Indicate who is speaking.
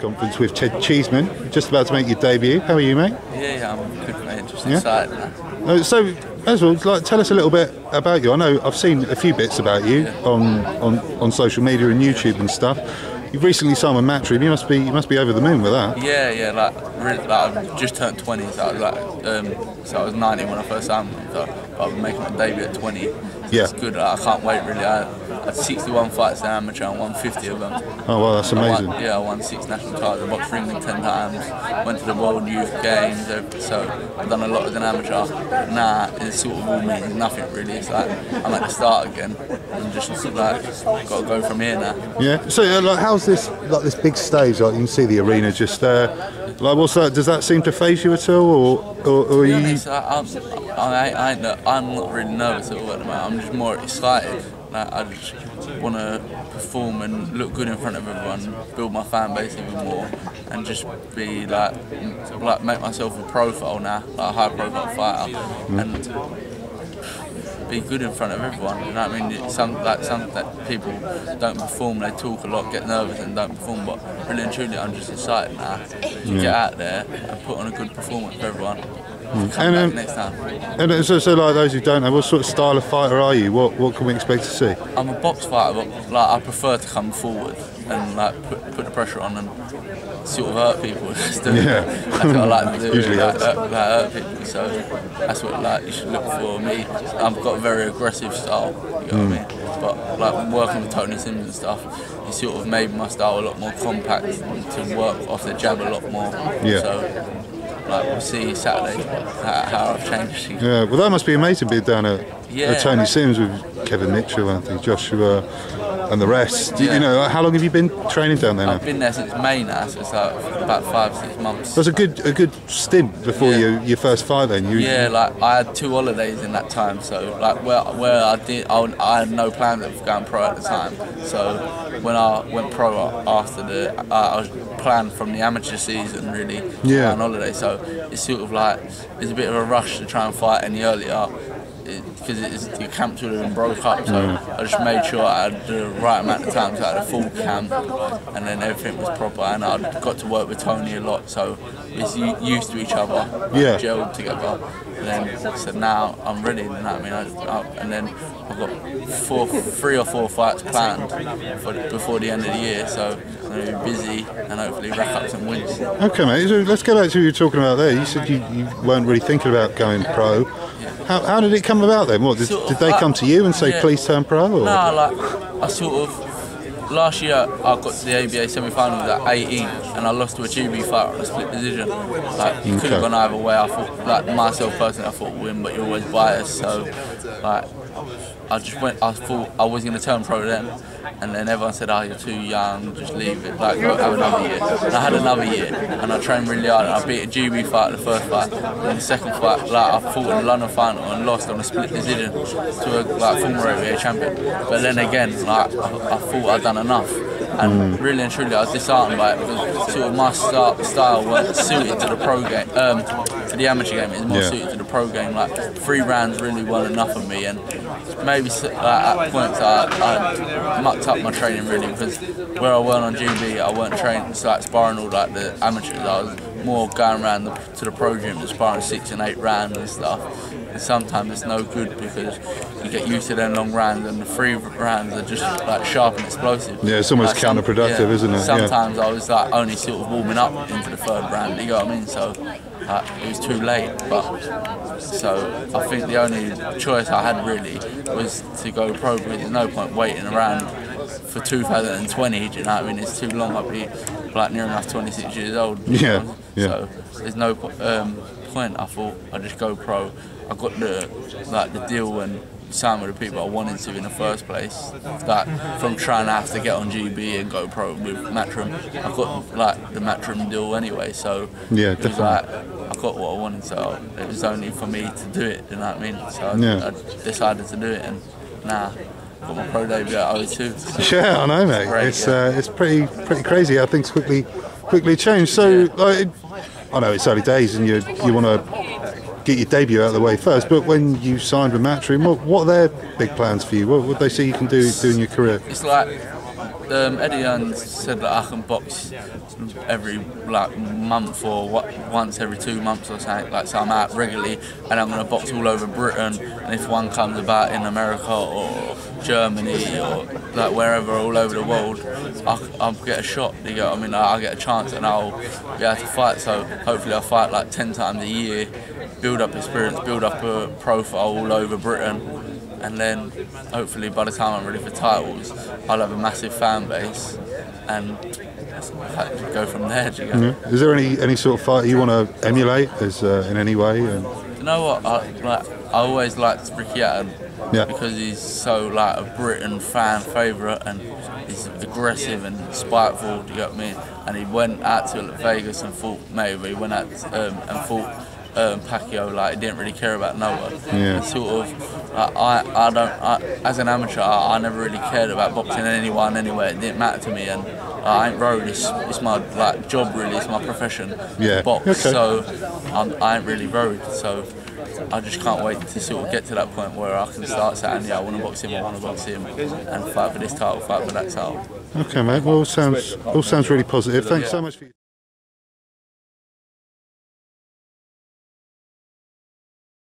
Speaker 1: conference with Ted Cheeseman, just about to make your debut. How are you, mate?
Speaker 2: Yeah, I'm good, mate. Just excited now.
Speaker 1: So, as well, tell us a little bit about you. I know I've seen a few bits about you on social media and YouTube and stuff. You've recently signed with Matchroom. You must be over the moon with that.
Speaker 2: Yeah. Like I just turned 20, so I was so I was 19 when I first signed with them. So I've been making my debut at 20. So
Speaker 1: yeah.
Speaker 2: It's good. I can't wait really. I had 61 fights in amateur and won 50 of them.
Speaker 1: Oh wow, that's amazing.
Speaker 2: I won 6 national titles. I boxed for England 10 times. Went to the World Youth Games. So I've done a lot as an amateur. Now it's sort of all means nothing really. It's like I'm at the start again. I'm just like got to go from here now.
Speaker 1: Yeah. So how's this big stage? Like you can see the arena just there. Like what's that? Does that seem to faze you at all, or are you?
Speaker 2: Honest, I'm not really nervous at all at the moment. I'm just more excited. Like, I just want to perform and look good in front of everyone, build my fan base even more, and just be like make myself a profile now, like a high profile fighter, and be good in front of everyone. You know what I mean? Some that people don't perform, they talk a lot, get nervous and don't perform. But really and truly, I'm just excited now to get out there and put on a good performance for everyone. Come back next time.
Speaker 1: And so like those who don't know, what sort of style of fighter are you? What can we expect to see?
Speaker 2: I'm a box fighter, but like I prefer to come forward and like put the pressure on and sort of hurt people. That's what I like to do.
Speaker 1: Usually
Speaker 2: hurt people. So that's what like you should look for me. I've got a very aggressive style. You know what I mean? But like working with Tony Sims and stuff, he sort of made my style a lot more compact to work off the jab a lot more.
Speaker 1: Yeah.
Speaker 2: So, like we'll see Saturday how I've changed.
Speaker 1: Yeah, well that must be amazing being down at Tony Sims with Kevin Mitchell, Anthony Joshua, and the rest. You know, how long have you been training down there now?
Speaker 2: I've been there since May now, so it's like about 5-6 months.
Speaker 1: It was a good stint before your first fight then.
Speaker 2: Like I had 2 holidays in that time, so like where I had no plans of going pro at the time. So when I went pro after I was planned from the amateur season really to go on holiday. So it's sort of like it's a bit of a rush to try and fight any earlier. Because the camps would have been broke up, so I just made sure I had the right amount of time, so I had a full camp, and then everything was proper, and I got to work with Tony a lot, so it's used to each other, gelled together. And then so now I'm ready, you know what I mean? And then I've got 3 or 4 fights planned before the end of the year, so I'm going to be busy and hopefully rack up some wins.
Speaker 1: Okay, mate. So let's go back to what you were talking about there. You said you weren't really thinking about going pro. How did it come about then? What did they come to you and say please turn pro? Or?
Speaker 2: No, like I sort of last year I got to the ABA semi-finals at 18 and I lost to a GB fighter on a split decision. Like you could have gone either way. I thought, like myself personally, I thought win, but you're always biased. So like I thought I was going to turn pro then. And then everyone said, oh, you're too young, just leave it, like, go have another year. And I had another year, and I trained really hard, and I beat a GB fight the first fight, and the second fight, like, I fought in the London final and lost on a split decision to a, like, former ABA champion. But then again, like, I thought I'd done enough. And really and truly, I was disheartened by it because sort of my style wasn't suited to the pro game, to the amateur game. It's more suited to the pro game. Like 3 rounds really weren't enough for me, and maybe at points I mucked up my training really because where I weren't on GB, I weren't training like sparring all like the amateurs. I was more going around to the pro gym and sparring 6 and 8 rounds and stuff. And sometimes it's no good because you get used to them long rounds and the 3 rounds are just like sharp and explosive.
Speaker 1: Yeah, it's almost like counterproductive, isn't it?
Speaker 2: Sometimes I was like only sort of warming up into the 3rd round, you know what I mean? So it was too late. But so I think the only choice I had really was to go pro, because there's no point waiting around for 2020, do you know what I mean? It's too long. I'll be like near enough 26 years old.
Speaker 1: Yeah.
Speaker 2: So there's no point. I thought I'd just go pro. I got the deal and signed with the people I wanted to in the first place. Like from trying to have to get on GB and go pro with Matchroom, I got like the Matchroom deal anyway. So it was like I got what I wanted. So it was only for me to do it. You know what I mean? So I decided to do it, and now got my pro debut at 02.
Speaker 1: Yeah, I know, mate. It's pretty crazy how things quickly change. So like, I know it's early days, and you want to get your debut out of the way first, but when you signed with Matchroom, what are their big plans for you? What would they see you can do in your career?
Speaker 2: It's like Eddie Hearn said that I can box every month or once every 2 months or something. Like, so I'm out regularly and I'm going to box all over Britain. And if one comes about in America or Germany or like wherever, all over the world, I'll get a shot. You know what I mean? I'll get a chance and I'll be able to fight. So hopefully I'll fight like 10 times a year, build up experience, build up a profile all over Britain. And then hopefully by the time I'm ready for titles, I'll have a massive fan base and go from there. Do you know?
Speaker 1: Yeah. Is there any sort of fighter you want to emulate as in any way? And
Speaker 2: you know what? I always liked Ricky Hatton because he's so like a Britain fan favourite and he's aggressive and spiteful. Do you get me? And he went out to Vegas and fought Mayweather. He went out and fought Pacquiao. Like, he didn't really care about no one.
Speaker 1: Yeah.
Speaker 2: Sort of. As an amateur, I never really cared about boxing anyone anywhere. It didn't matter to me, and I ain't worried. It's my like job really. It's my profession.
Speaker 1: Yeah.
Speaker 2: Box.
Speaker 1: Okay.
Speaker 2: So I ain't really worried. So I just can't wait to sort of get to that point where I can start saying, yeah, I want to box him, and fight for this title, fight for that title.
Speaker 1: Okay, mate. Well, all sounds really positive. Thanks so much for.